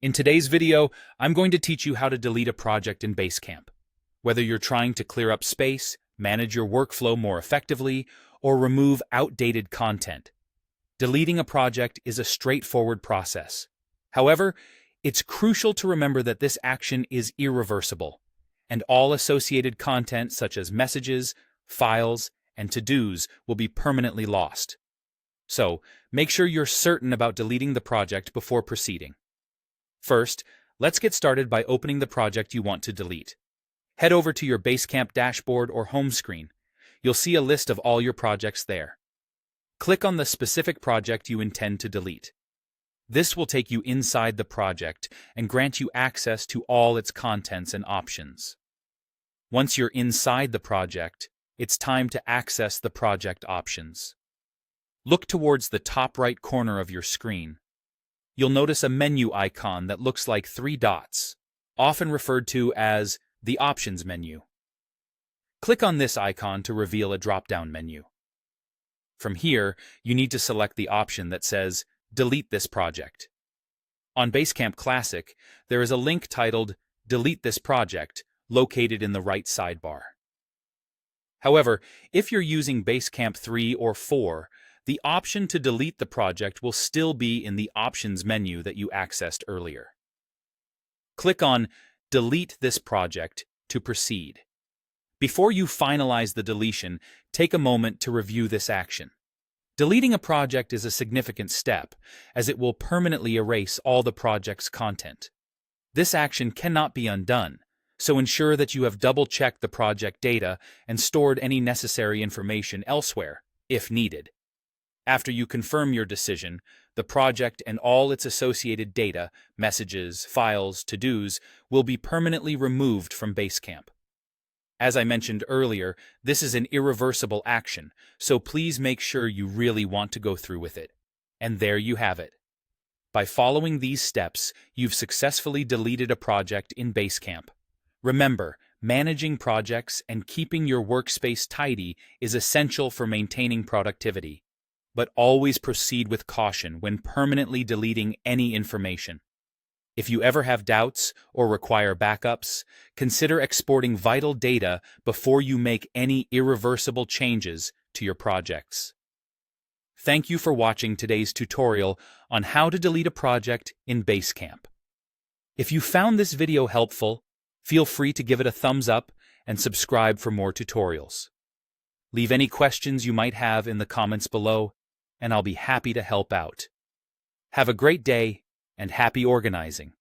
In today's video, I'm going to teach you how to delete a project in Basecamp. Whether you're trying to clear up space, manage your workflow more effectively, or remove outdated content, deleting a project is a straightforward process. However, it's crucial to remember that this action is irreversible, and all associated content such as messages, files, and to-dos will be permanently lost. So, make sure you're certain about deleting the project before proceeding. First, let's get started by opening the project you want to delete. Head over to your Basecamp dashboard or home screen. You'll see a list of all your projects there. Click on the specific project you intend to delete. This will take you inside the project and grant you access to all its contents and options. Once you're inside the project, it's time to access the project options. Look towards the top right corner of your screen. You'll notice a menu icon that looks like 3 dots, often referred to as the Options menu. Click on this icon to reveal a drop-down menu. From here, you need to select the option that says Delete this project. On Basecamp Classic, there is a link titled Delete this project located in the right sidebar. However, if you're using Basecamp 3 or 4, the option to delete the project will still be in the Options menu that you accessed earlier. Click on Delete this project to proceed. Before you finalize the deletion, take a moment to review this action. Deleting a project is a significant step, as it will permanently erase all the project's content. This action cannot be undone, so ensure that you have double-checked the project data and stored any necessary information elsewhere, if needed. After you confirm your decision, the project and all its associated data, messages, files, to-dos, will be permanently removed from Basecamp. As I mentioned earlier, this is an irreversible action, so please make sure you really want to go through with it. And there you have it. By following these steps, you've successfully deleted a project in Basecamp. Remember, managing projects and keeping your workspace tidy is essential for maintaining productivity. But always proceed with caution when permanently deleting any information. If you ever have doubts or require backups, consider exporting vital data before you make any irreversible changes to your projects. Thank you for watching today's tutorial on how to delete a project in Basecamp. If you found this video helpful, feel free to give it a thumbs up and subscribe for more tutorials. Leave any questions you might have in the comments below, and I'll be happy to help out. Have a great day and happy organizing.